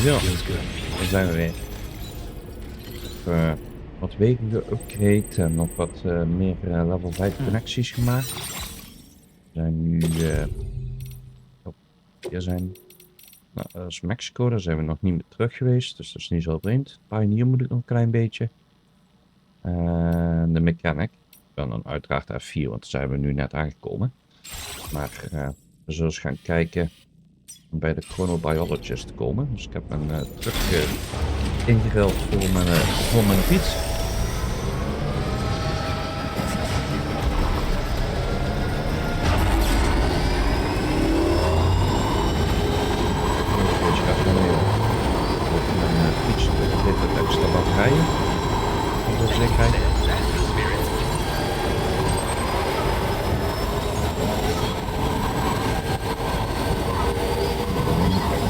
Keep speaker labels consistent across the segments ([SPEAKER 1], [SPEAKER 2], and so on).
[SPEAKER 1] Zo, daar zijn we weer. Wat weken geüpgrade en nog wat meer level 5 connecties gemaakt. We zijn nu hier zijn dat is Mexico, daar zijn we nog niet meer terug geweest, dus dat is niet zo vreemd. Pioneer moet ik nog een klein beetje. De mechanic, dan uiteraard F4, want daar zijn we nu net aangekomen. Maar we zullen eens gaan kijken om bij de Chronobiologist te komen. Dus ik heb mijn truck ingeruild voor mijn fiets. Dus gaat dan weer op mijn fiets dit het extra batterijen. Voor de zekerheid.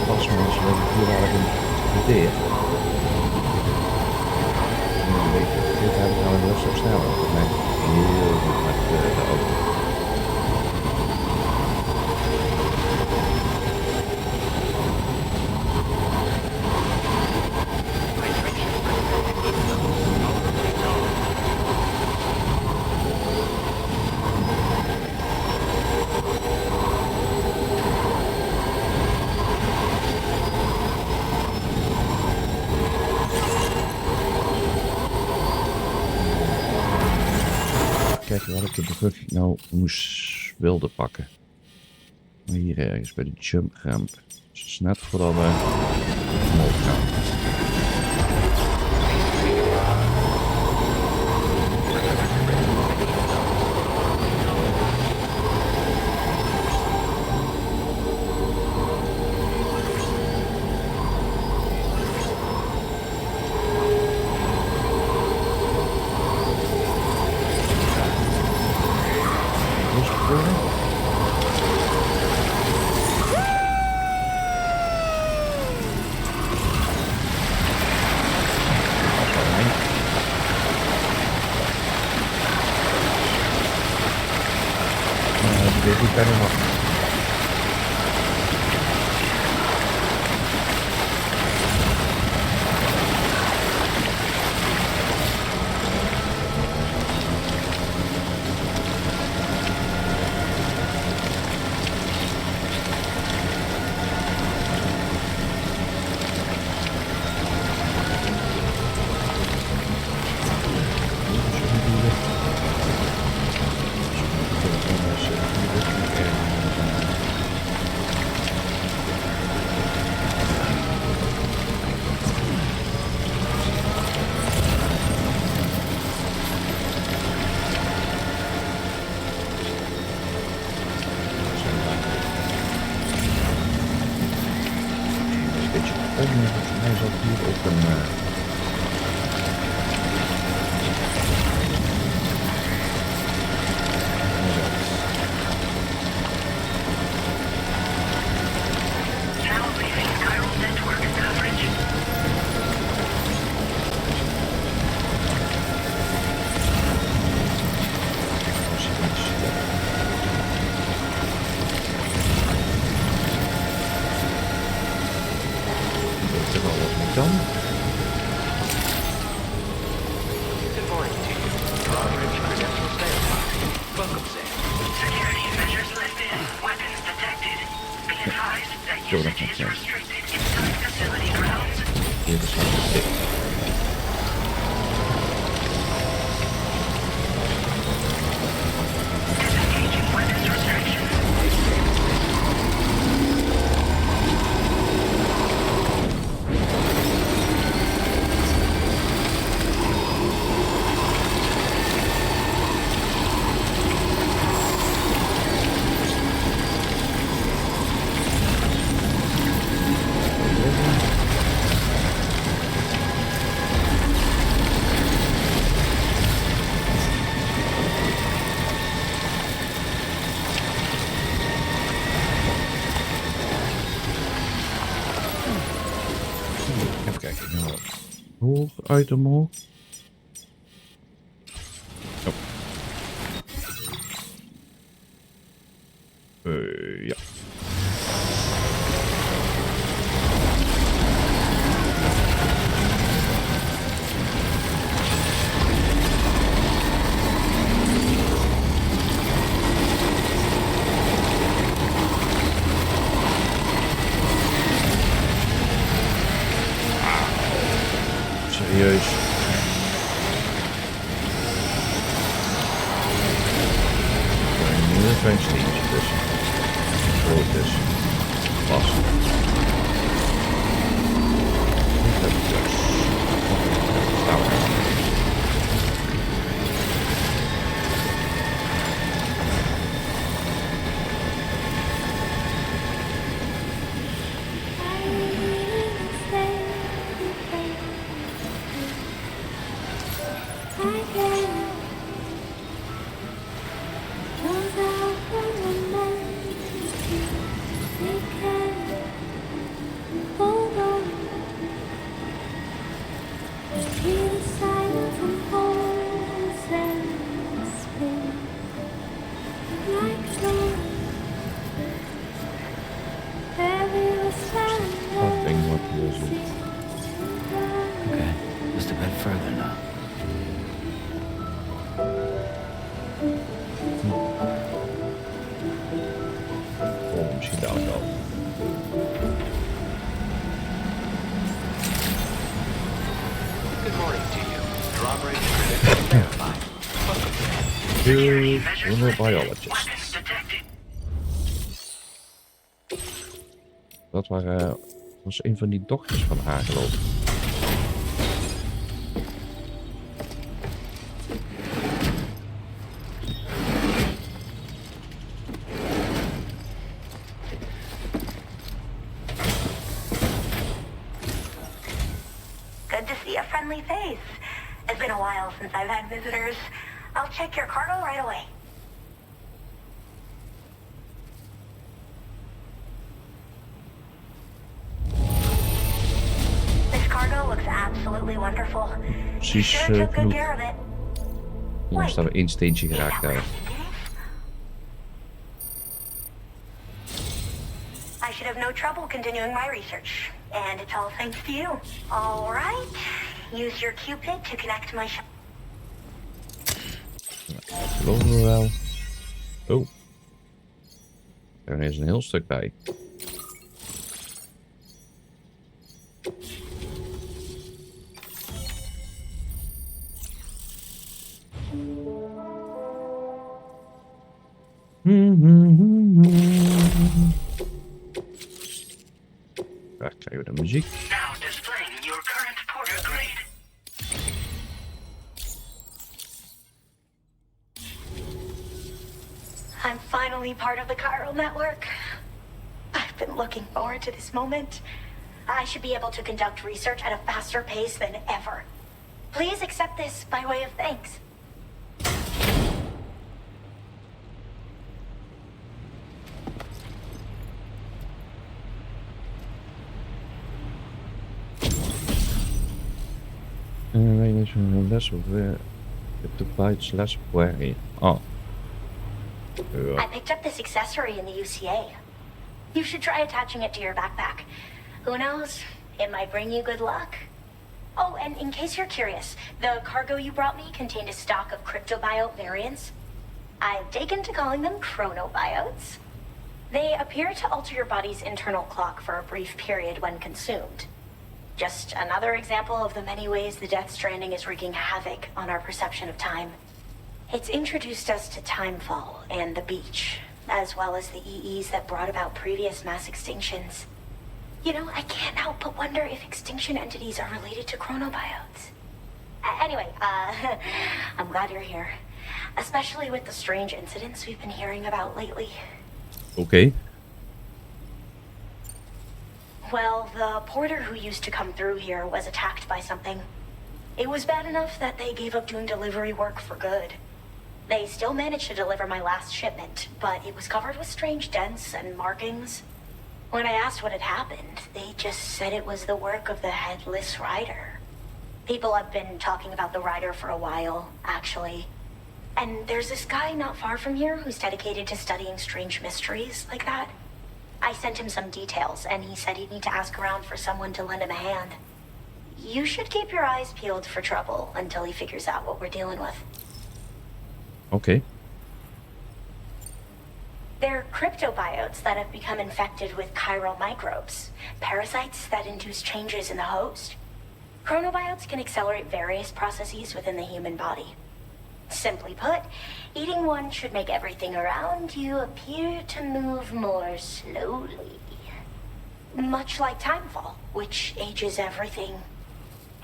[SPEAKER 1] Pas maar als we hier waren in de deel. Dit heb ik nou een heel stuk sneller. Dat lijkt heel goed met de auto. Kijken welke brug ik nou wilde pakken. Hier ergens bij de jump ramp. Dus net voordat we omhoog gaan. Dit doe ik bijna nog. Hij zat hier op een... Dan.
[SPEAKER 2] Good morning to you. Broadridge credentials verified. Welcome, sir.
[SPEAKER 3] Security measures lifted. Weapons detected. Be advised that usage is restricted inside facility grounds.
[SPEAKER 1] Dit is hartstikke dik.
[SPEAKER 3] Disengaging weapons restrictions.
[SPEAKER 1] Even kijken. Nou, hoog uit omhoog. Oh. Ja. serieus. Een heel klein steentje tussen. Groot dus. Pas. Dat is dus. Staan we.
[SPEAKER 4] Okay, just a bit further now.
[SPEAKER 1] Oh, misschien daar wel.
[SPEAKER 2] Good morning to you. Drawbridge credentials verified.
[SPEAKER 1] Chronobiologist.
[SPEAKER 3] Weapons detected.
[SPEAKER 1] Dat was een van die dochters van haar, geloof ik.
[SPEAKER 3] Good to see a friendly face. It's been a while since I've had visitors. I'll check your cargo right away. This cargo looks absolutely wonderful.
[SPEAKER 1] Precies
[SPEAKER 3] Sure took good
[SPEAKER 1] genoeg.
[SPEAKER 3] care of it.
[SPEAKER 1] Hier staan we één steentje
[SPEAKER 3] Is that
[SPEAKER 1] geraakt
[SPEAKER 3] where
[SPEAKER 1] hebben.
[SPEAKER 3] it is? I should have no trouble continuing my research. And it's all thanks to you. All right. Use your Cupid to connect my shop.
[SPEAKER 1] Dat geloven we wel. Oh. Er is een heel stuk bij. Daar krijgen we de muziek.
[SPEAKER 3] Now displaying your current porter grade. I'm finally part of the chiral network. I've been looking forward to this moment. I should be able to conduct research at a faster pace than ever. Please accept this by way of thanks.
[SPEAKER 1] Les the bytes less wary. Oh.
[SPEAKER 3] I picked up this accessory in the UCA. You should try attaching it to your backpack. Who knows? It might bring you good luck. Oh, and in case you're curious, the cargo you brought me contained a stock of cryptobiote variants. I've taken to calling them chronobiotes. They appear to alter your body's internal clock for a brief period when consumed. Just another example of the many ways the Death Stranding is wreaking havoc on our perception of time. It's introduced us to timefall and the beach, as well as the EEs that brought about previous mass extinctions. You know, I can't help but wonder if extinction entities are related to chronobiotes. Anyway, I'm glad you're here. Especially with the strange incidents we've been hearing about lately.
[SPEAKER 1] Okay.
[SPEAKER 3] Well, the porter who used to come through here was attacked by something. It was bad enough that they gave up doing delivery work for good. They still managed to deliver my last shipment, but it was covered with strange dents and markings. When I asked what had happened, they just said it was the work of the headless rider. People have been talking about the rider for a while, actually. And there's this guy not far from here who's dedicated to studying strange mysteries like that. I sent him some details, and he said he'd need to ask around for someone to lend him a hand. You should keep your eyes peeled for trouble until he figures out what we're dealing with.
[SPEAKER 1] Okay.
[SPEAKER 3] They're cryptobiotes that have become infected with chiral microbes, parasites that induce changes in the host. Chronobiotes can accelerate various processes within the human body. Simply put, eating one should make everything around you appear to move more slowly. Much like timefall, which ages everything.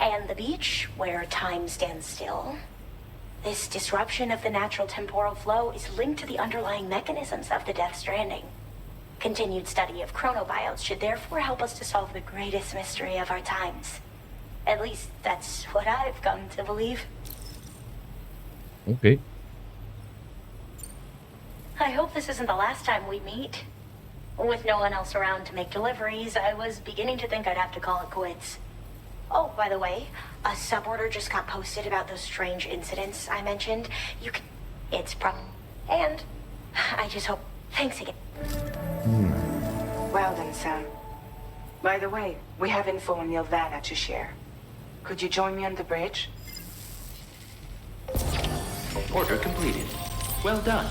[SPEAKER 3] And the beach, where time stands still. This disruption of the natural temporal flow is linked to the underlying mechanisms of the Death Stranding. Continued study of chronobiotes should therefore help us to solve the greatest mystery of our times. At least, that's what I've come to believe.
[SPEAKER 1] Oké.
[SPEAKER 3] I hope this isn't the last time we meet. With no one else around to make deliveries, I was beginning to think I'd have to call it quits. Oh, by the way, a suborder just got posted about those strange incidents I mentioned. You can... It's and I just hope... Thanks again.
[SPEAKER 5] Well done, Sam. By the way, we have info on Nilvana to share. Could you join me on the bridge?
[SPEAKER 2] Order completed. Well done.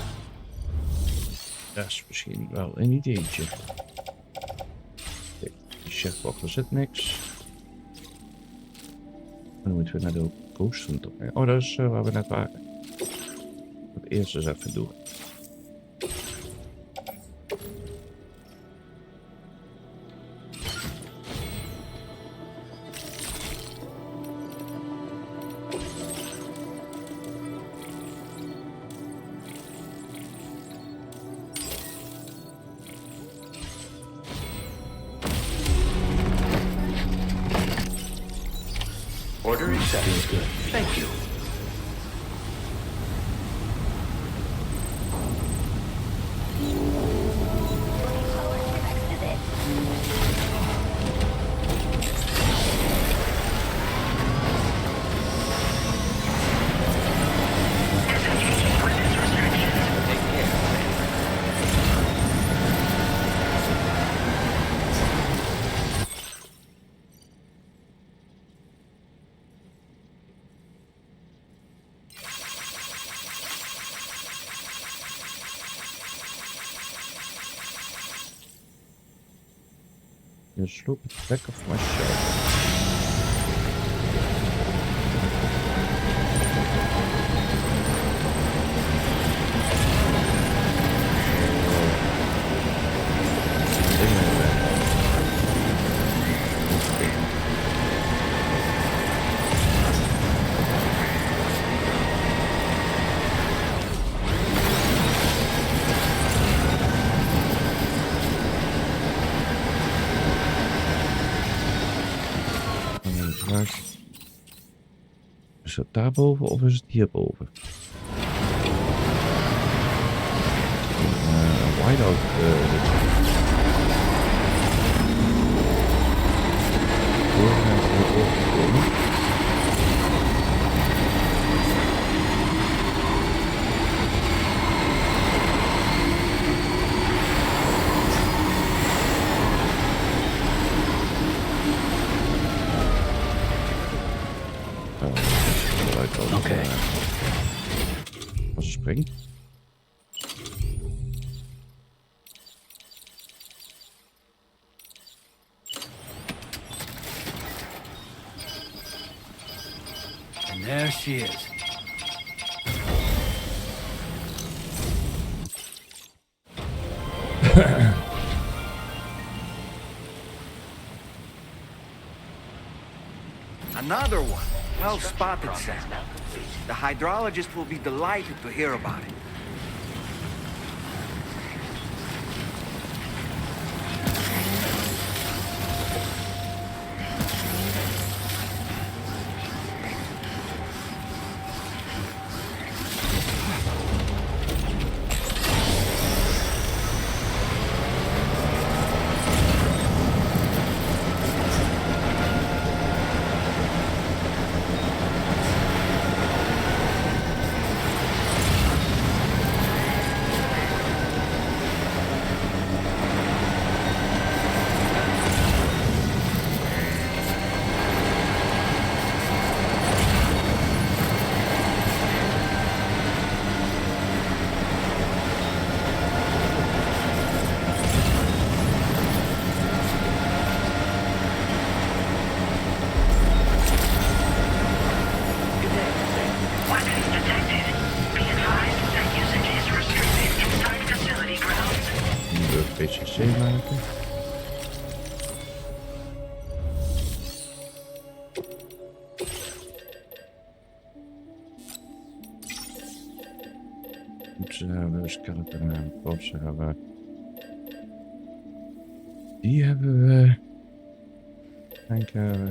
[SPEAKER 1] Dat is misschien wel een ideetje. Kijk, die chefbox, er zit niks. Dan moeten we naar de coast. Oh, dat is waar we net waren. Het eerst eens even doen.
[SPEAKER 2] Order accepted. Thank you.
[SPEAKER 1] Just look at the back of my shelf. Is het daarboven of is het hierboven? Whiteout.
[SPEAKER 2] Okay.
[SPEAKER 1] Als een spring.
[SPEAKER 4] And there she is.
[SPEAKER 6] Another one. Well spotted, Sam. The hydrologist will be delighted to hear about it.
[SPEAKER 1] Goed, we skeleton en corpsen hebben. Die hebben we. Denk oh.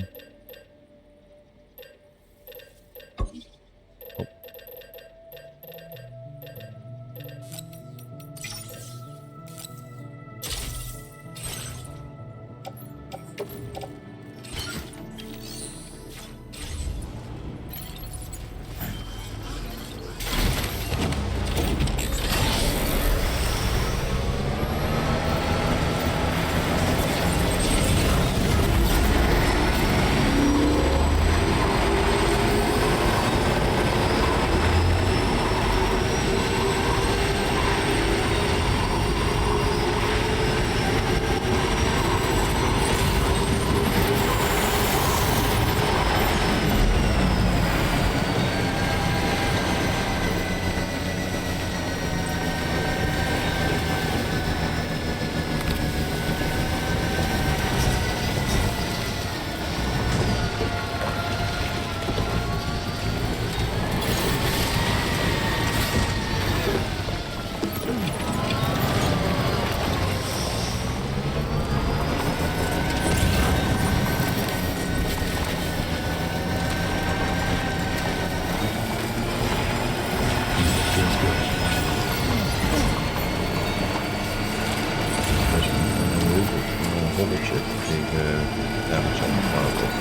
[SPEAKER 1] Bolletje tegen met zo'n fout op.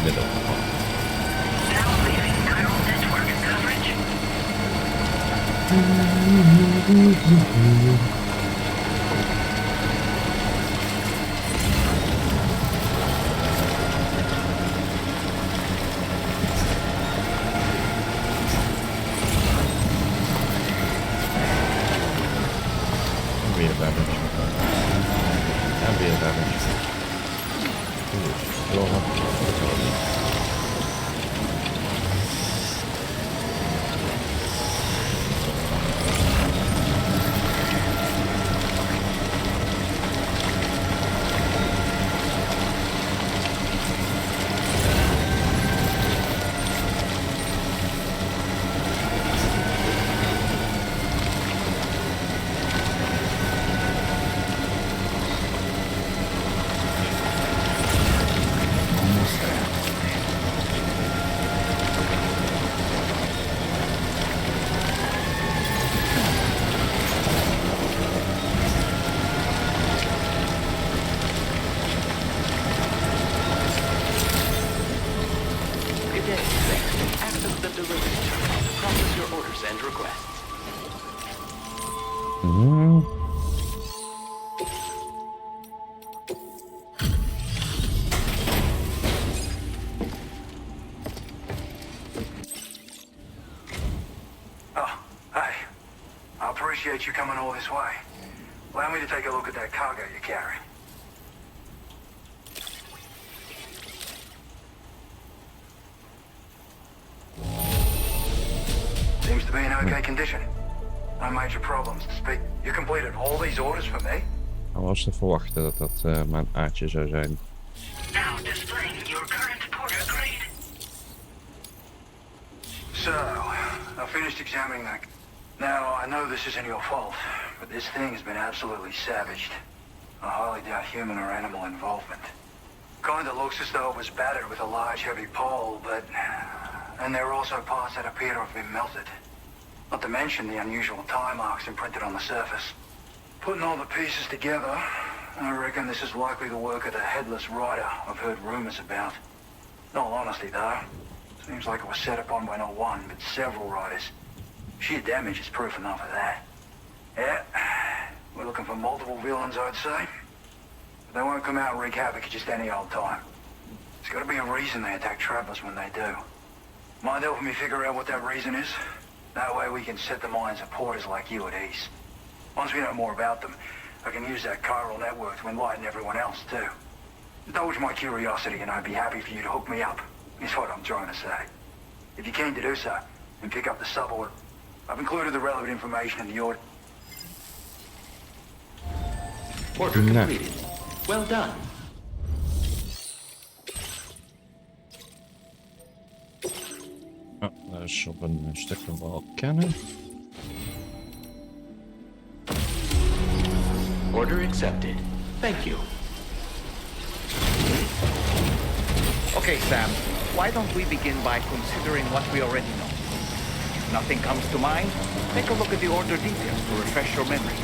[SPEAKER 1] Midden.
[SPEAKER 2] Now leaving neural network coverage.
[SPEAKER 1] Weer damage. En weer damage. Wel
[SPEAKER 2] Good day. Access the delivery terminal to process your orders and requests.
[SPEAKER 7] Oh, hey. I appreciate you coming all this way. Allow me to take a look at that cargo you're carrying. Seems to be in okay condition. No major problems to speak. You completed all these orders for me?
[SPEAKER 1] Nou was te verwachten dat dat mijn aardje zou zijn.
[SPEAKER 2] Now displaying your current porter grade.
[SPEAKER 7] So, I finished examining that. Now, I know this isn't your fault, but this thing has been absolutely savaged. I highly doubt human or animal involvement. Kinda looks as though it was battered with a large heavy pole, but... And there are also parts that appear to have been melted. Not to mention the unusual tie marks imprinted on the surface. Putting all the pieces together, I reckon this is likely the work of the headless rider I've heard rumors about. In all honesty, though, seems like it was set upon by not one, but several riders. Sheer damage is proof enough of that. Yeah, we're looking for multiple villains, I'd say. But they won't come out and wreak havoc at just any old time. There's got to be a reason they attack travelers when they do. Mind helping me figure out what that reason is? That way we can set the minds of porters like you at ease. Once we know more about them, I can use that chiral network to enlighten everyone else too. Indulge my curiosity and I'd be happy for you to hook me up, is what I'm trying to say. If you're keen to do so, and pick up the sub-order, I've included the relevant information in the order.
[SPEAKER 2] Order completed. Well done.
[SPEAKER 1] dus op een stuk dat we al kennen.
[SPEAKER 2] Order accepted. Thank you.
[SPEAKER 6] Okay, Sam. Why don't we begin by considering what we already know? If nothing comes to mind, take a look at the order details to refresh your memory.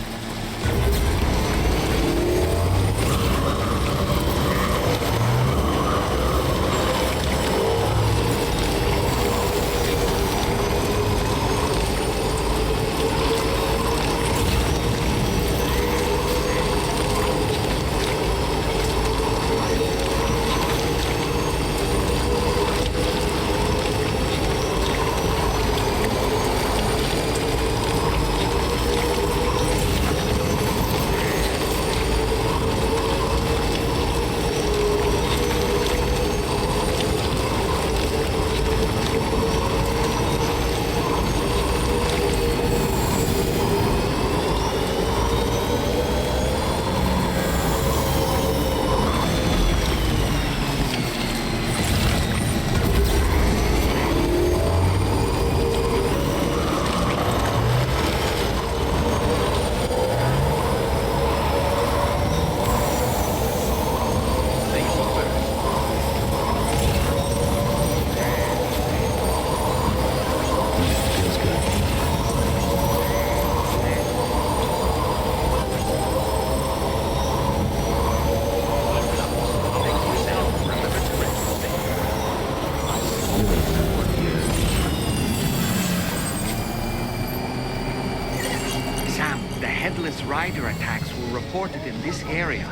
[SPEAKER 6] Sam, the headless rider attacks were reported in this area.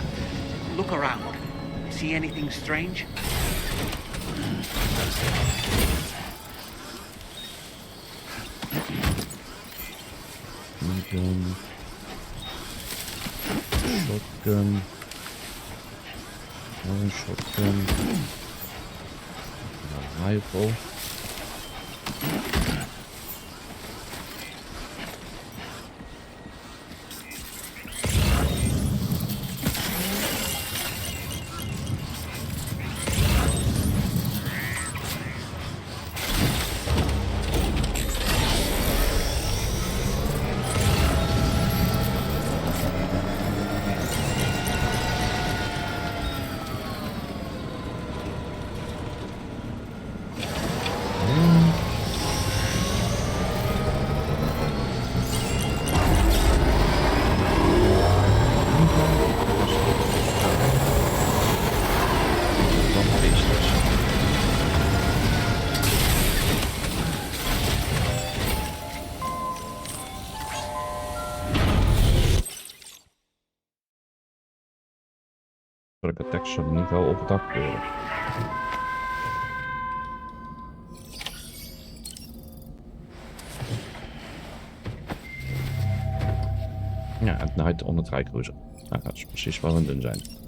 [SPEAKER 6] Look around. See anything strange?
[SPEAKER 1] Shotgun. Shotgun. Another shotgun. A rifle. Zodat ik attack zullen niet wel overdag worden. Ja, het night on het rijcruiser. Nou, dat is precies wat we aan het doen zijn.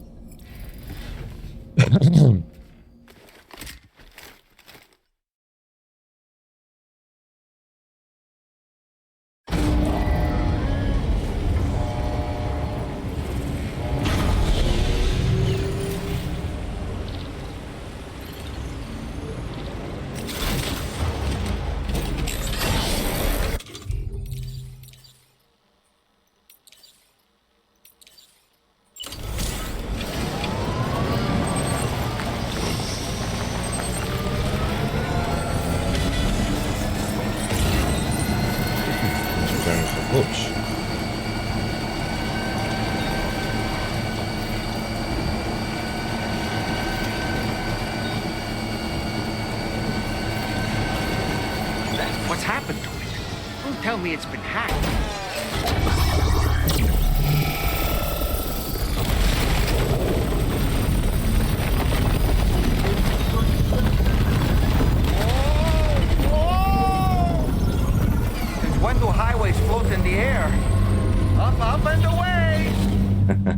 [SPEAKER 1] Oops.
[SPEAKER 6] What's happened to it? Don't tell me it's been hacked. Since when do highways float in the air? Up and away!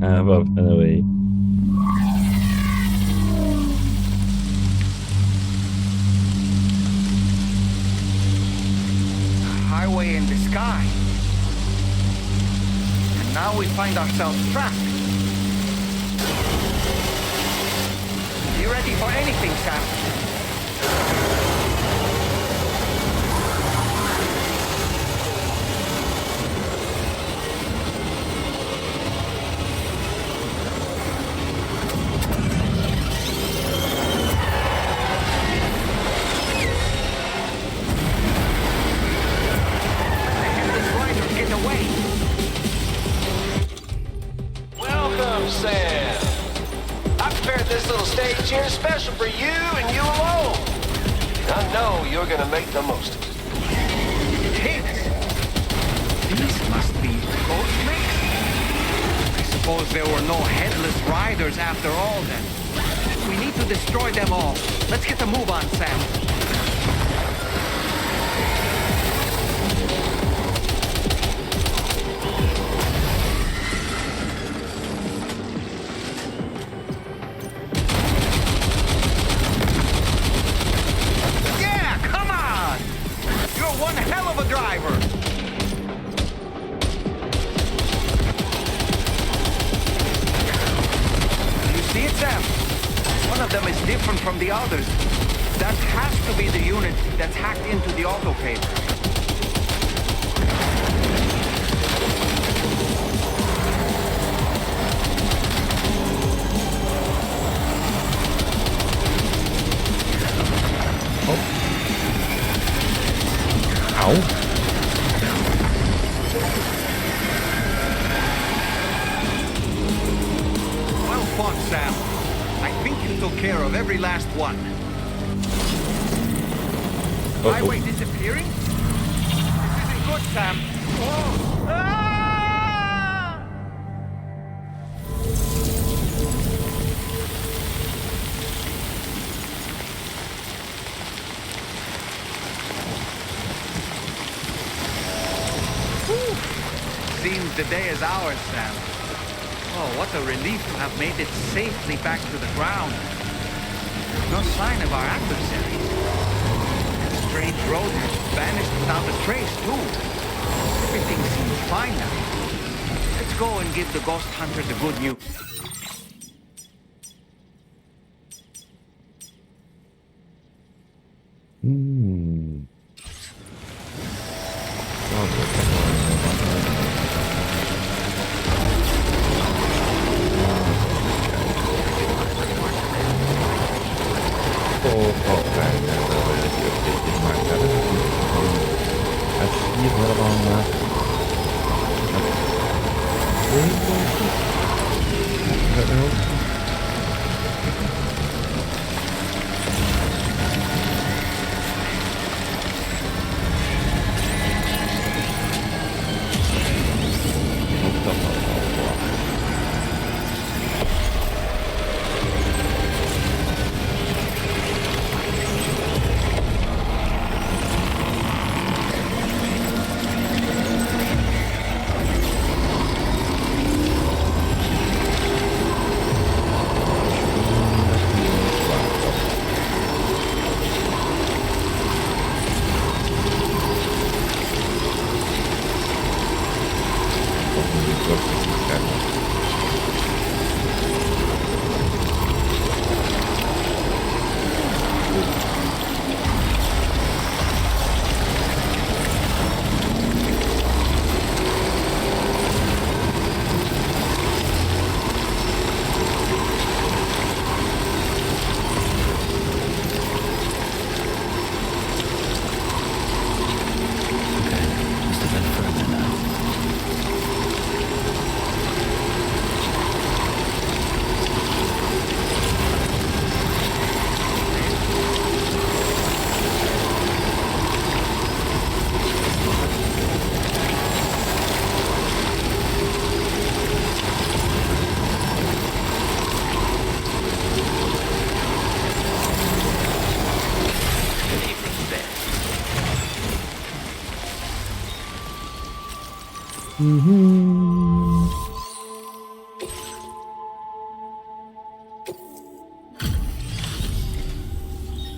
[SPEAKER 1] Up and away.
[SPEAKER 6] Highway in the sky. And now we find ourselves trapped. Be ready for anything, Sam.
[SPEAKER 2] Sam. I prepared this little stage here special for you and you alone. I know you're gonna make the most of it.
[SPEAKER 6] Pigs! These must be ghost mix? I suppose there were no headless riders after all then. We need to destroy them all. Let's get the move on, Sam. Yeah, come on! You're one hell of a driver. You see it, Sam? One of them is different from the others. That has to be the unit that's hacked into the autocave.
[SPEAKER 1] Ow.
[SPEAKER 6] Well fought, Sam. I think you took care of every last one. Highway disappearing? This isn't good, Sam. Oh. Ah! Whew. Seems the day is ours, Sam. Oh, what a relief to have made it safely back to the ground. There's no sign of our adversaries. That strange road has vanished without a trace, too. Everything seems fine now. Let's go and give the ghost hunter the good news.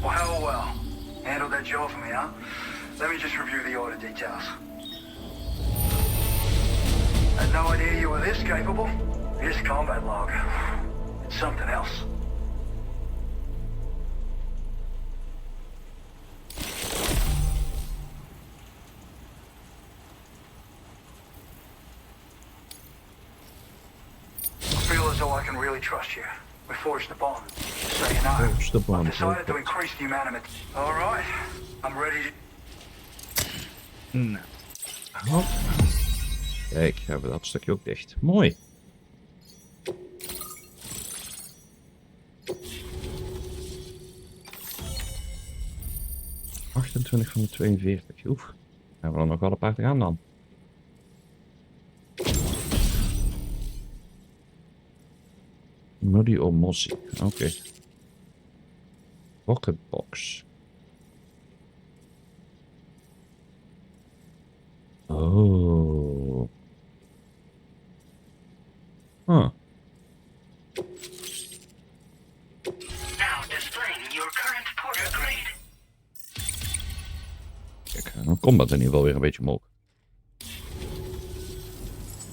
[SPEAKER 7] Well. Handled that job for me, huh? Let me just review the order details. Had no idea you were this capable. This combat log. It's something else. I feel as though I can really trust you. We forged the bond. So you know.
[SPEAKER 1] Forged the bond,
[SPEAKER 7] I've decided to
[SPEAKER 1] okay.
[SPEAKER 7] increase the amount of it. All right. I'm ready to...
[SPEAKER 1] Hop. Kijk, hebben we dat stukje ook dicht. Mooi. 25 van de 42. Oef. Hebben we er nog wel een paar te gaan dan. Noddy or Mossy. Oké. Rocketbox. Oh. Huh.
[SPEAKER 8] Now displaying your current porter grade.
[SPEAKER 1] Kijk, dan komt dat in ieder geval weer een beetje omhoog.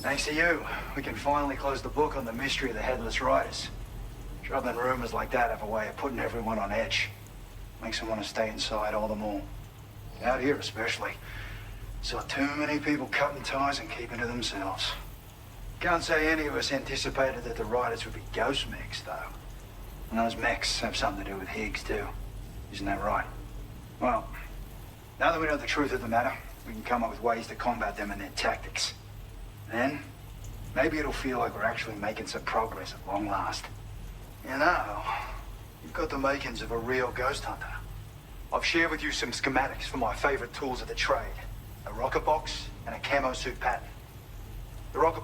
[SPEAKER 7] Thanks to you, we can finally close the book on the mystery of the headless riders. Troubling rumors like that have a way of putting everyone on edge. Makes them want to stay inside all the more. Out here especially. Saw too many people cutting ties and keeping to themselves. Can't say any of us anticipated that the riders would be ghost mechs, though. And those mechs have something to do with Higgs, too. Isn't that right? Well, now that we know the truth of the matter, we can come up with ways to combat them and their tactics. Then, maybe it'll feel like we're actually making some progress at long last. You know, you've got the makings of a real ghost hunter. I've shared with you some schematics for my favorite tools of the trade. A rocket box and a camo suit pattern. The rocket...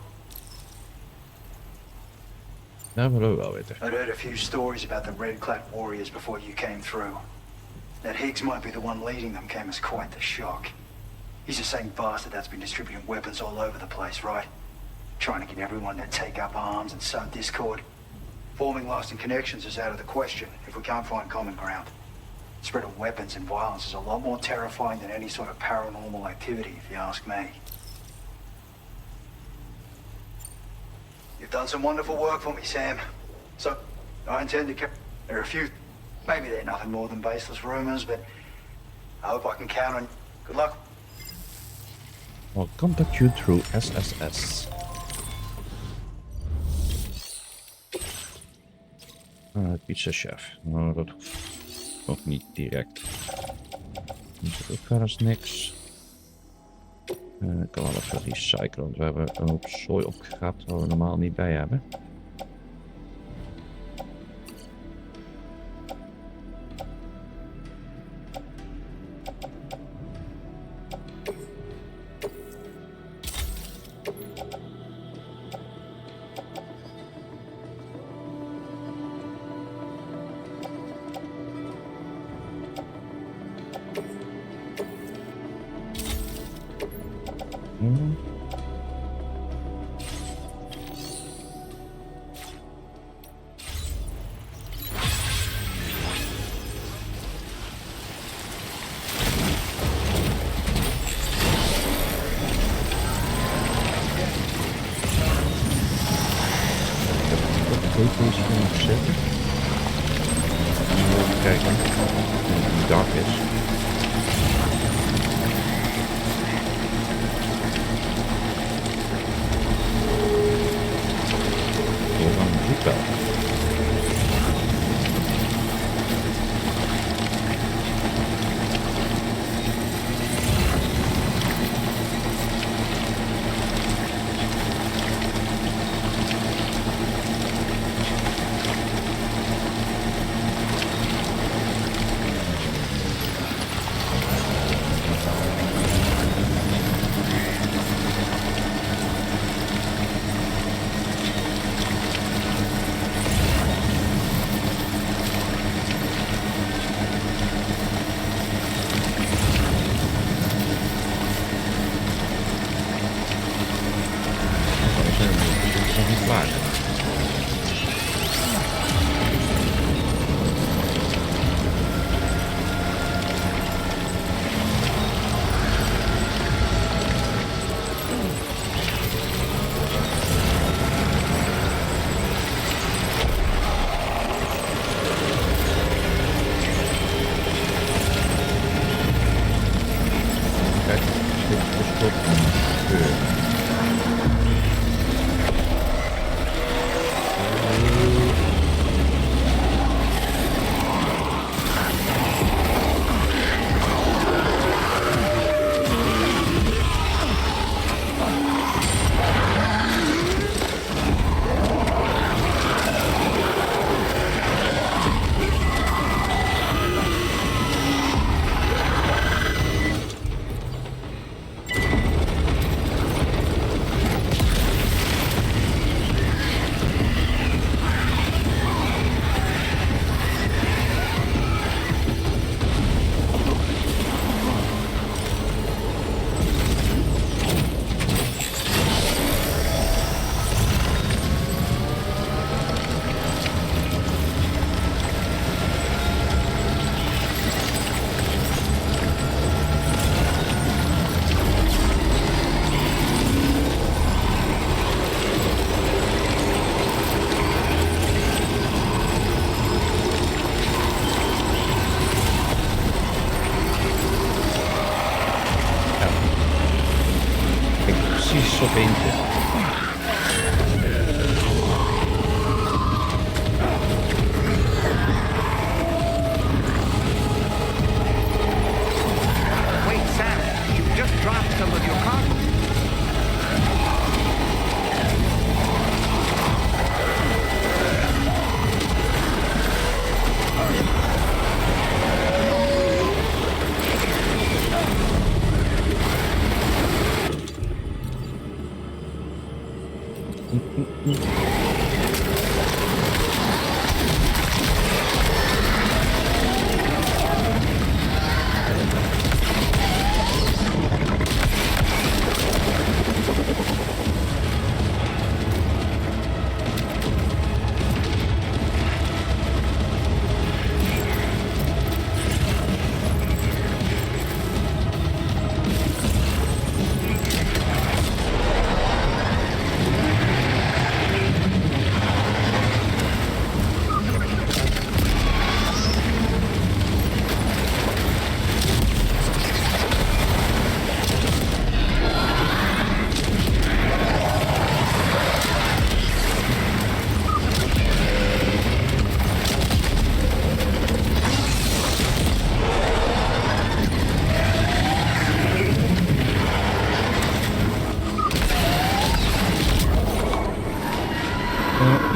[SPEAKER 1] Dat willen we wel weten.
[SPEAKER 7] I'd heard a few stories about the red-clad warriors before you came through. That Higgs might be the one leading them came as quite the shock. He's the same bastard that's been distributing weapons all over the place, right? Trying to get everyone to take up arms and sow discord. Forming lasting connections is out of the question if we can't find common ground. The spread of weapons and violence is a lot more terrifying than any sort of paranormal activity, if you ask me. You've done some wonderful work for me, Sam. So, I intend to keep... There are a few... Maybe they're nothing more than baseless rumors, but I hope I can count on... Good luck.
[SPEAKER 1] I'll contact you through SSS. Pizza chef. Nou, dat hoeft nog niet direct. Hier zit ook verder niks. Ik kan wel even recyclen, want we hebben een hoop zooi opgegrapt waar we normaal niet bij hebben. Deze kunnen we zetten. Even kijken hoe het dak is. Door een muziekbel.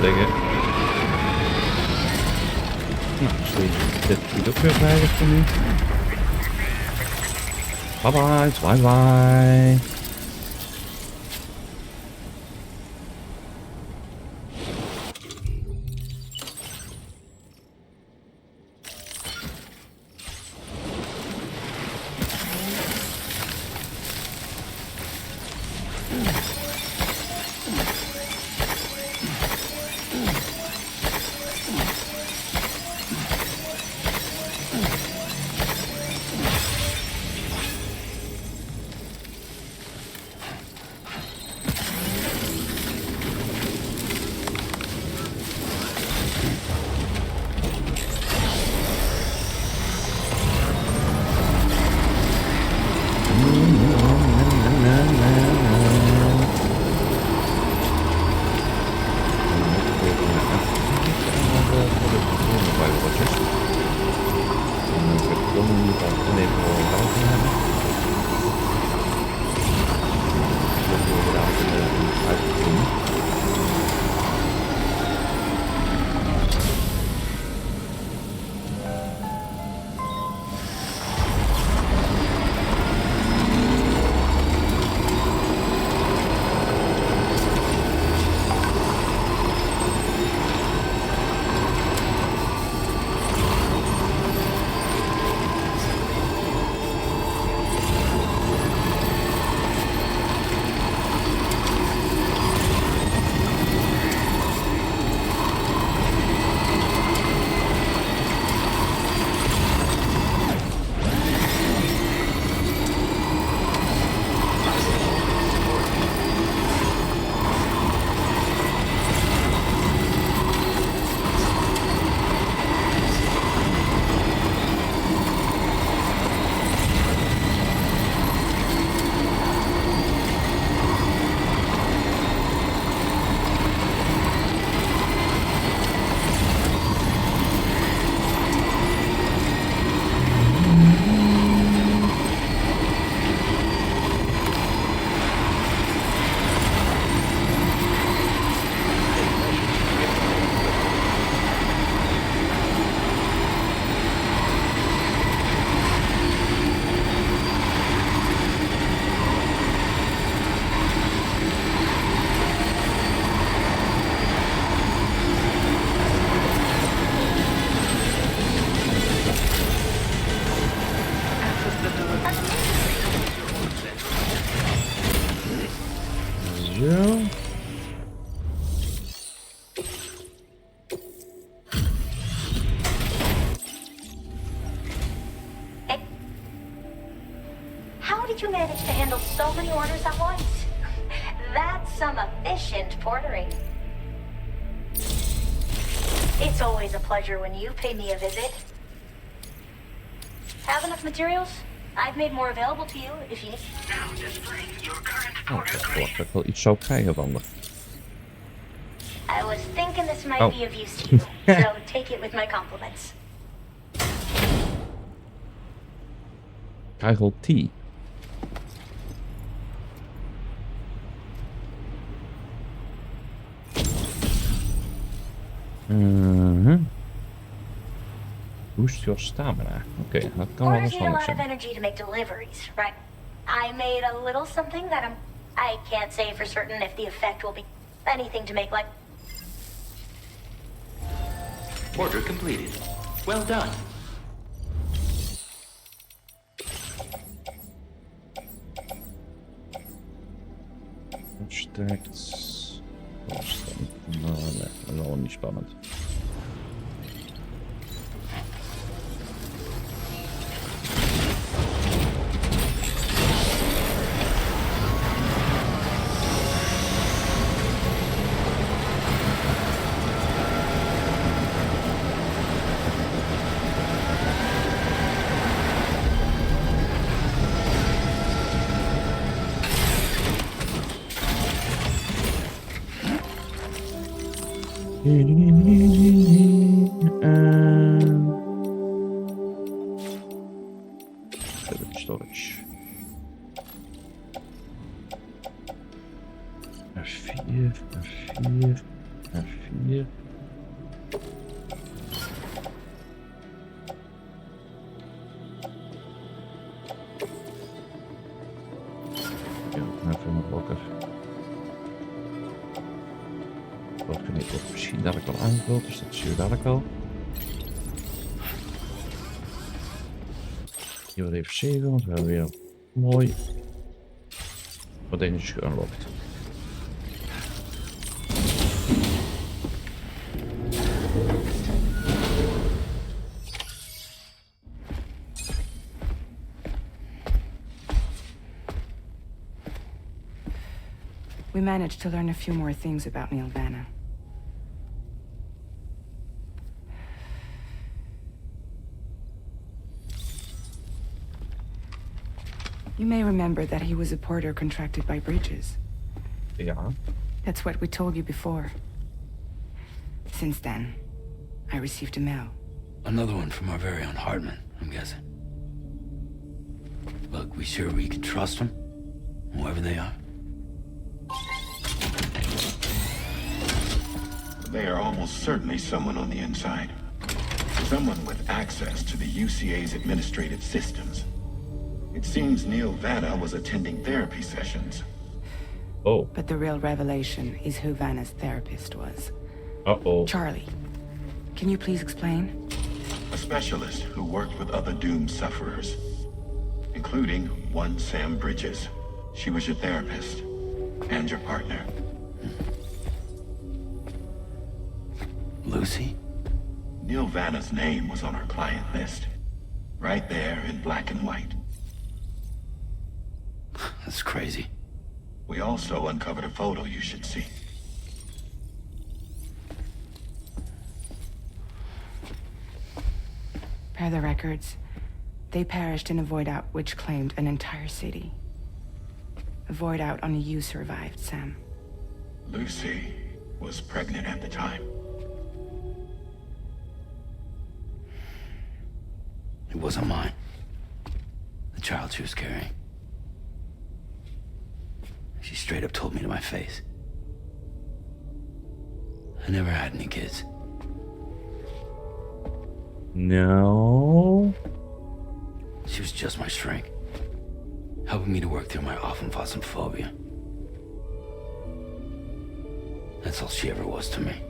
[SPEAKER 1] Liggen. Dus dit doet ook weer veilig voor nu. Bye bye. Zo.
[SPEAKER 3] How did you manage to handle so many orders at once? That's some efficient portering. It's always a pleasure when you pay me a visit. Have enough materials? I've made more available to you if you need.
[SPEAKER 8] Now displaying your current
[SPEAKER 1] Oh,
[SPEAKER 8] porter
[SPEAKER 1] ik
[SPEAKER 8] grade.
[SPEAKER 1] dacht dat ik wel iets zou krijgen van me.
[SPEAKER 3] I was thinking this might
[SPEAKER 1] Oh.
[SPEAKER 3] be of use to you, so take it with my compliments.
[SPEAKER 1] Krijg al tea. Boost your stamina. Oké, dat kan wel
[SPEAKER 3] Orders
[SPEAKER 1] eens
[SPEAKER 3] need a
[SPEAKER 1] handig
[SPEAKER 3] lot of
[SPEAKER 1] zijn.
[SPEAKER 3] energy to make deliveries, right? I made a little something that I can't say for certain if the effect will be. Anything to make like...
[SPEAKER 4] Order completed. Well done.
[SPEAKER 1] Versterkt. Afstand. Nou, nee, dat is wel niet spannend. Storage. F4, F4, F4. Ja, even mijn blokken. Dat kan ik ook misschien dadelijk al aangevuld, dus dat zie je dadelijk al. Hier wordt even 7, want we hebben weer mooi wat dingetjes geunlocked.
[SPEAKER 5] We managed to learn a few more things about Neil Vanna. You may remember that he was a porter contracted by Bridges.
[SPEAKER 1] Ja.
[SPEAKER 5] That's what we told you before. Since then, I received a mail.
[SPEAKER 4] Another one from our very own Hartman, I'm guessing. Look, we sure we can trust them? Whoever they are?
[SPEAKER 9] They are almost certainly someone on the inside. Someone with access to the UCA's administrative systems. It seems Neil Vanna was attending therapy sessions.
[SPEAKER 1] Oh.
[SPEAKER 5] But the real revelation is who Vanna's therapist was.
[SPEAKER 1] Uh-oh.
[SPEAKER 5] Charlie. Can you please explain?
[SPEAKER 9] A specialist who worked with other doomed sufferers, including one Sam Bridges. She was your therapist and your partner.
[SPEAKER 4] Lucy?
[SPEAKER 9] Neil Vanna's name was on our client list. Right there in black and white.
[SPEAKER 4] That's crazy.
[SPEAKER 9] We also uncovered a photo you should see.
[SPEAKER 5] Per the records, they perished in a void out which claimed an entire city. A void out only you survived, Sam.
[SPEAKER 9] Lucy was pregnant at the time.
[SPEAKER 4] It wasn't mine. The child she was carrying. She straight up told me to my face. I never had any kids.
[SPEAKER 1] No.
[SPEAKER 4] She was just my shrink, helping me to work through my phobia. That's all she ever was to me.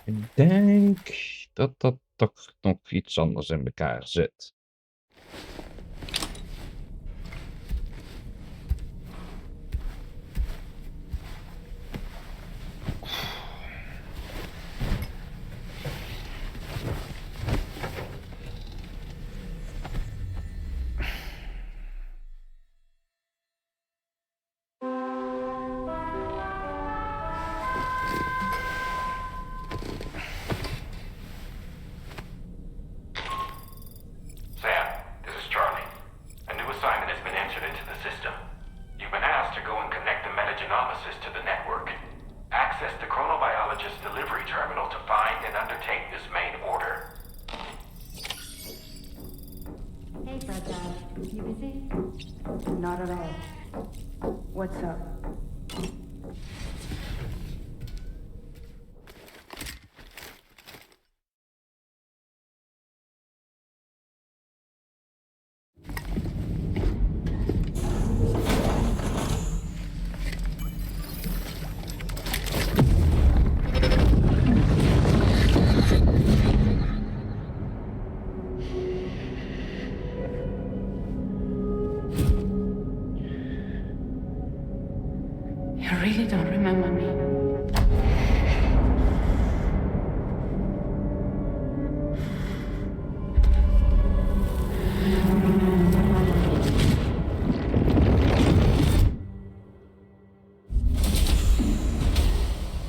[SPEAKER 1] Ik denk dat dat toch nog iets anders in elkaar zit.
[SPEAKER 10] to the network. Access the Chronobiologist delivery terminal to find and undertake this main order.
[SPEAKER 11] Hey, Fred Dad. You busy?
[SPEAKER 5] Not at all. What's up? really don't remember me.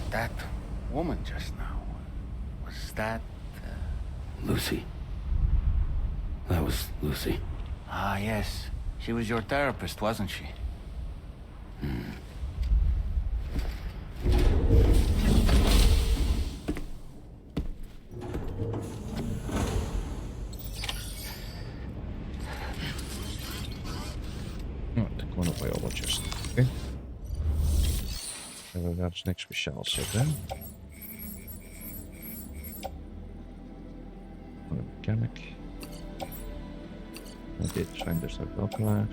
[SPEAKER 6] That woman just now, was that...
[SPEAKER 4] Lucy. That was Lucy.
[SPEAKER 6] Ah, yes. She was your therapist, wasn't she?
[SPEAKER 1] Oh, de Chronobiologist. Oké. We hebben dus niks speciaals zitten. Een mechanic. En dit zijn dus ook wel klaar.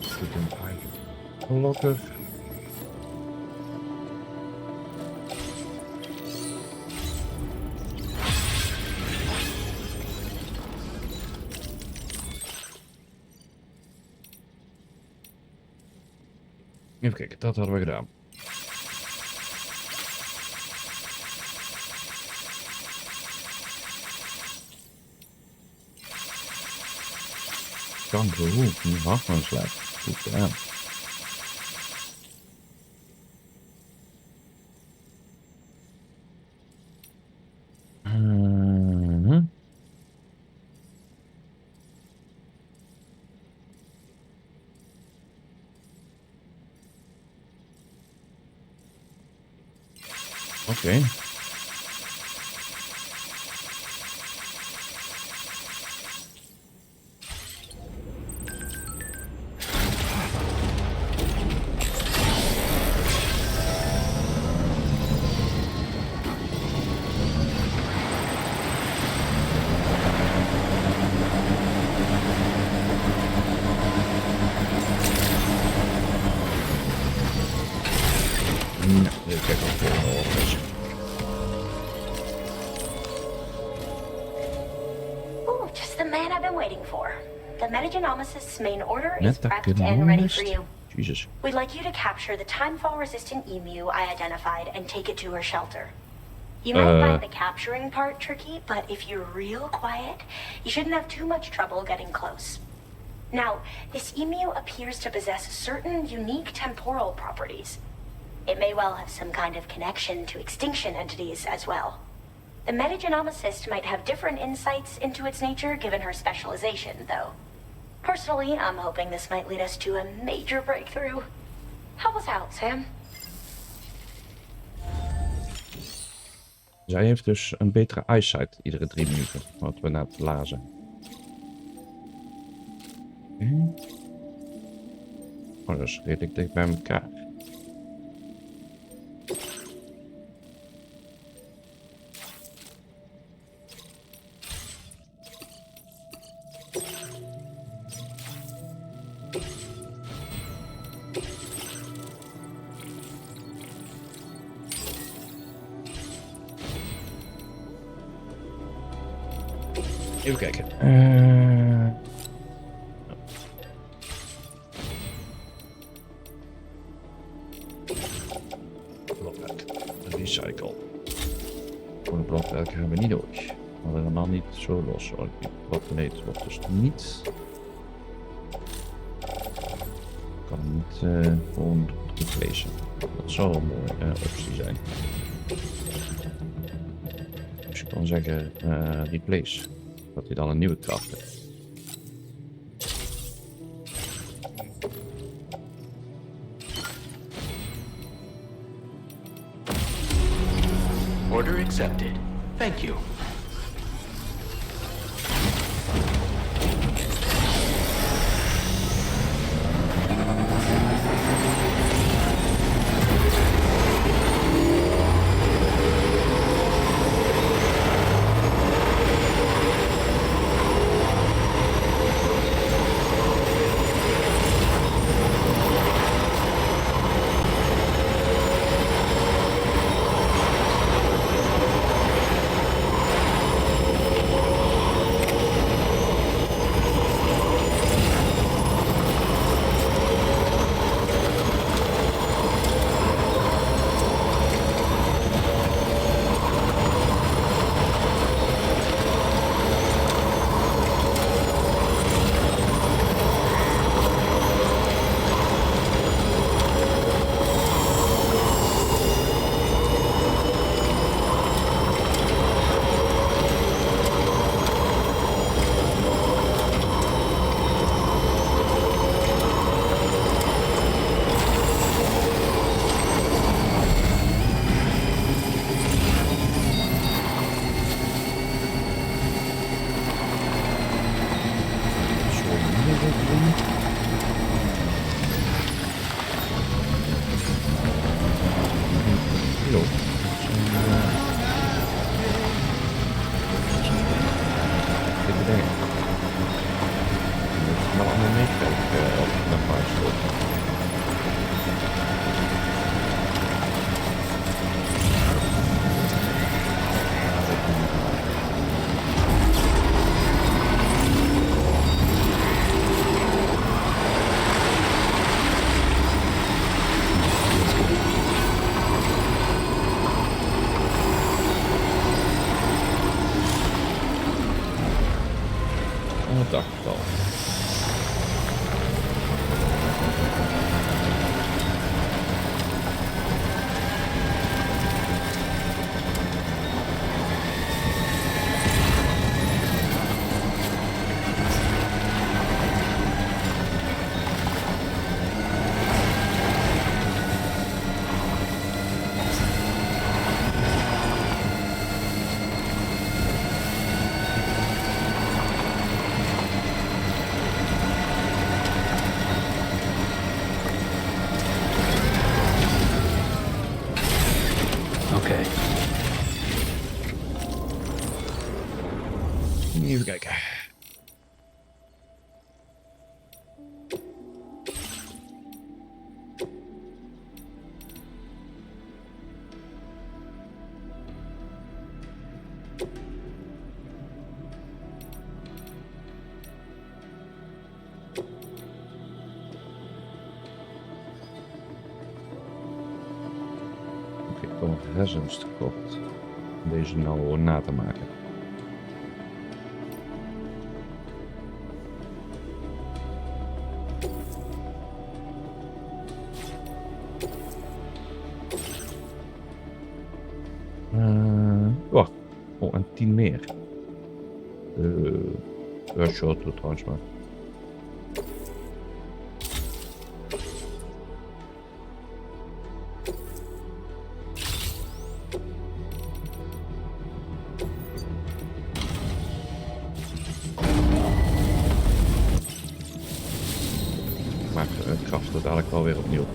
[SPEAKER 1] Goed een eigen locker. Even kijken, dat hadden we gedaan. Kangaroo, die hartmanslijf. Goed gedaan. Oké. Kijk al voor dus.
[SPEAKER 3] Ooh, just the man I've been waiting for. The Metagenomicist's main order is
[SPEAKER 1] Net
[SPEAKER 3] prepped and ready for you.
[SPEAKER 1] Jesus.
[SPEAKER 3] We'd like you to capture the timefall-resistant emu I identified and take it to her shelter. You might find the capturing part tricky, but if you're real quiet, you shouldn't have too much trouble getting close. Now, this emu appears to possess certain unique temporal properties. It may well have some kind of connection to extinction entities as well. The metagenomicist might have different insights into its nature given her specialization, though. Personally, I'm hoping this might lead us to a major breakthrough. Help us out, Sam.
[SPEAKER 1] Zij heeft dus een betere eyesight iedere 3 minuten, wat we net lazen. Oh, dat is redelijk dicht bij elkaar. Even kijken. Blokwerk. Recycle. Voor de blokwerk hebben we niet nodig. Maar helemaal niet zo los. Nee, het wordt dus niet. Kan niet gewoon replacen. Dat zou een mooie optie zijn. Dus je kan zeggen replace. Dat hij dan een nieuwe kracht heeft.
[SPEAKER 10] Order accepted. Thank you.
[SPEAKER 1] dacht ik al. Even kijken. Oké, ik kom resins tekort. Om deze nou na te maken. Wacht. Oh, en 10 meer. Ja, short doe trouwens maar. Maar ik kracht het dadelijk wel weer opnieuw.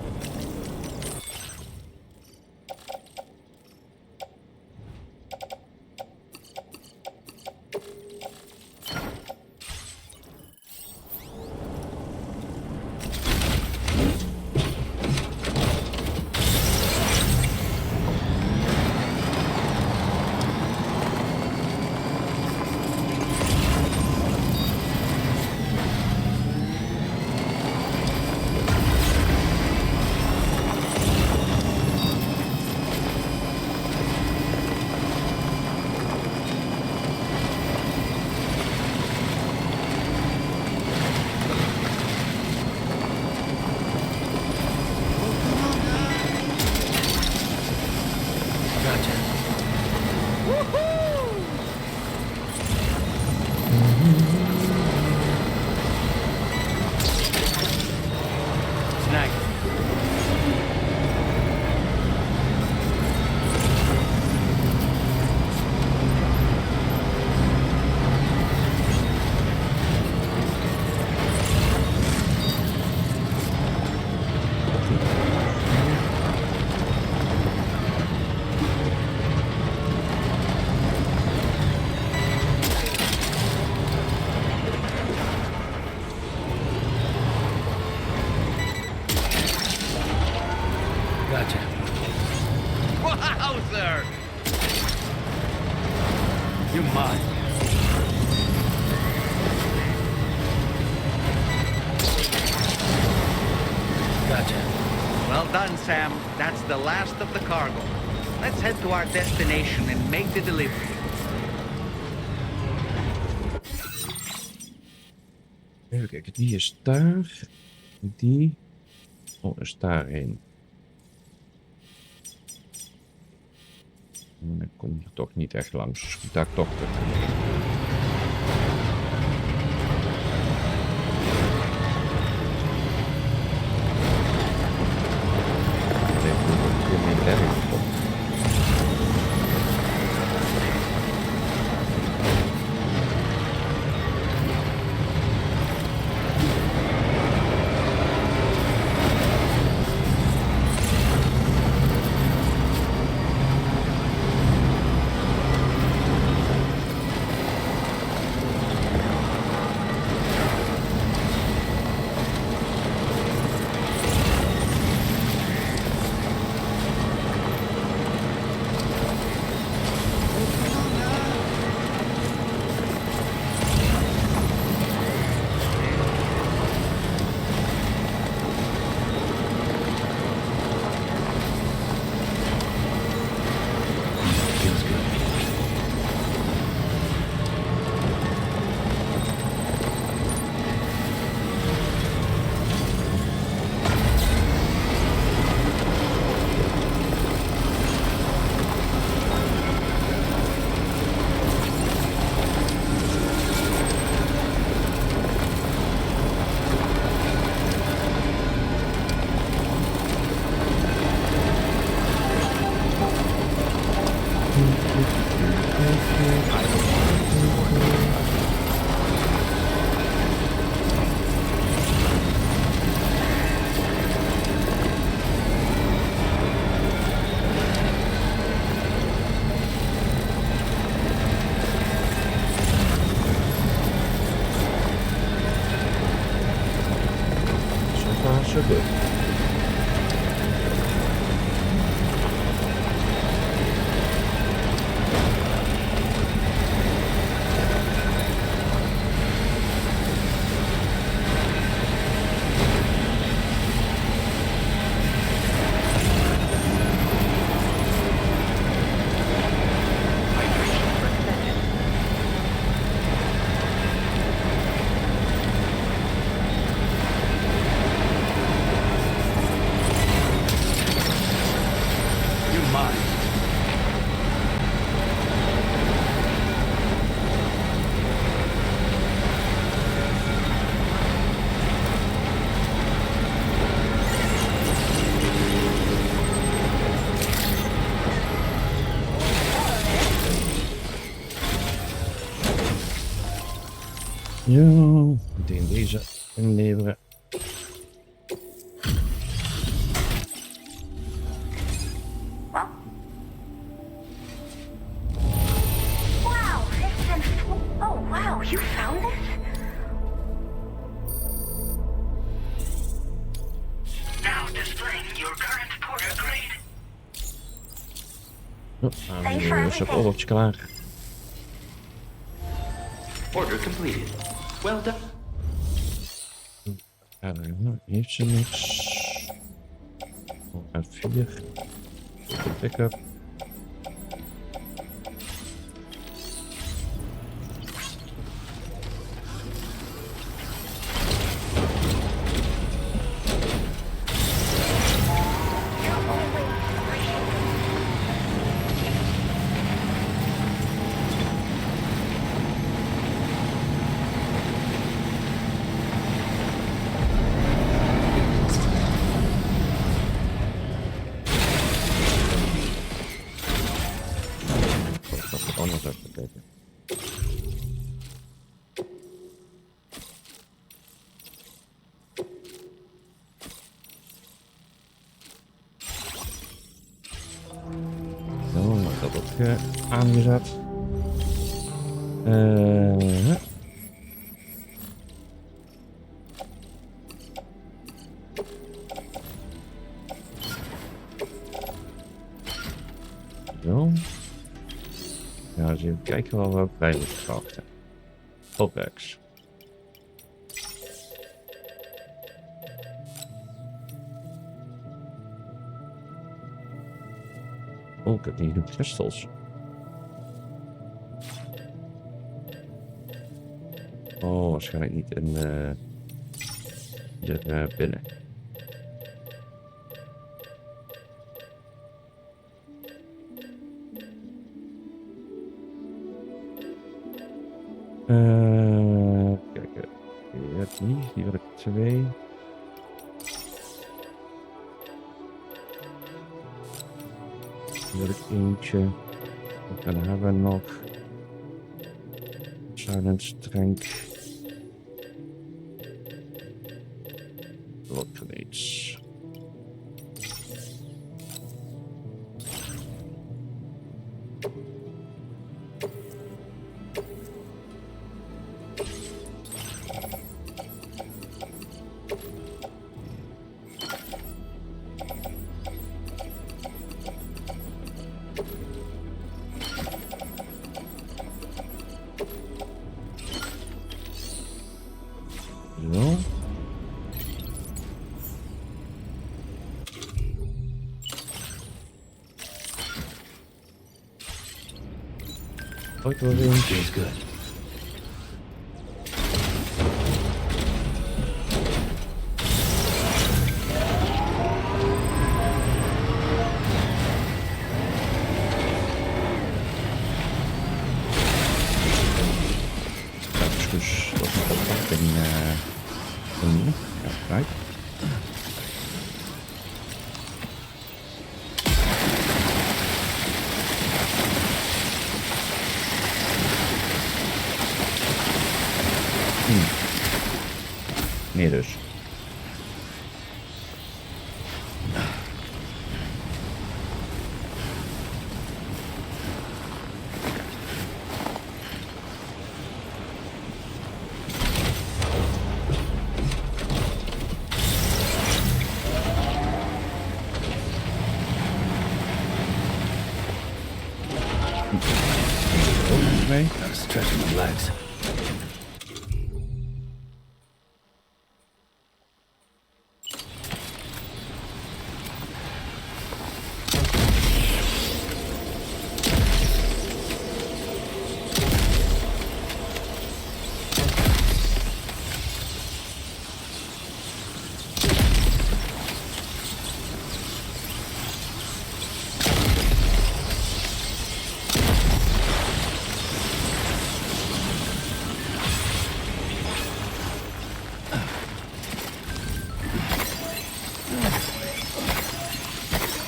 [SPEAKER 6] Sam, that's the last of the cargo. Let's head to our destination and make the delivery.
[SPEAKER 1] Even kijken, die is daar. Die. Oh, is daarheen. Ik kom hier toch niet echt langs. Dus ik daar toch terug. So good. Ja, meteen deze inleveren.
[SPEAKER 3] Wow, it's been full. Oh, wow, you found this?
[SPEAKER 8] Now displaying your current porter grade.
[SPEAKER 1] Dan is het oorlogje klaar.
[SPEAKER 4] Order completed. Well done.
[SPEAKER 1] Heeft ze niks. F4. Pick-up. Anders even kijken. Zo, dat ook aangezet. Zo. Ja, eens even kijken waar we bij moeten wachten. OPEX. Oh, ik heb hier de crystals. Oh, waarschijnlijk niet in er binnen. Kijk, die wil ik 2. Die wil ik eentje. En dan hebben we nog silent strength. Blood grenades. Zo. Ooit wel weer een keer.
[SPEAKER 4] Good.
[SPEAKER 1] Dus wat ik oppak en ja, kijk. meer dus. Mee.
[SPEAKER 4] Gotta stretch my legs.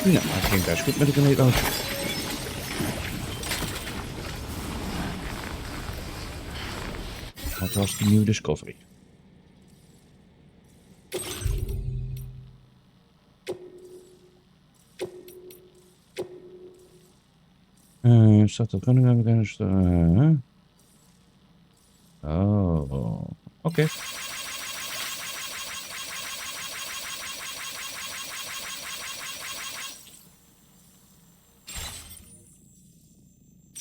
[SPEAKER 1] Nou, maar het ging best goed met de grenade-launcher. Wat was die nieuwe discovery? Staat er running against... Oh, oké.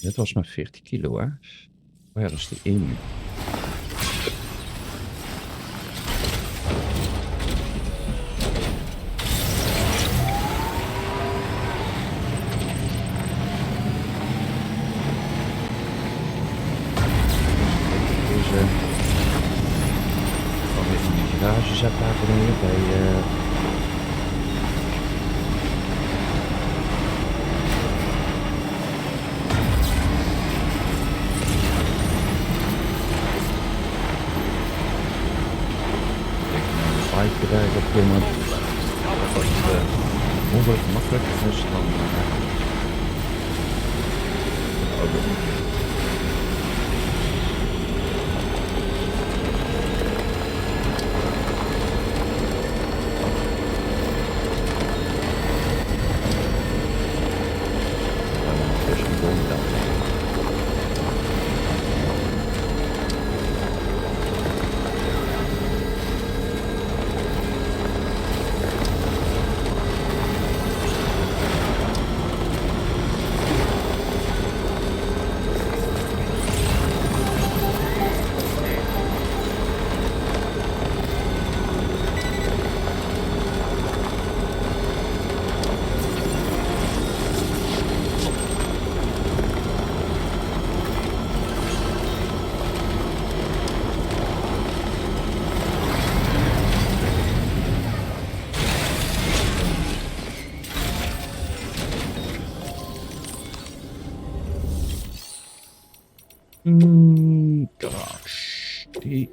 [SPEAKER 1] Dit was maar 40 kilo, hè? Oh ja, dat is de 1. Deze... Dan even die garage zet daar beneden bij... Bedrijf opkomen. Als het ongeveer makkelijk is, dan Garage. Die.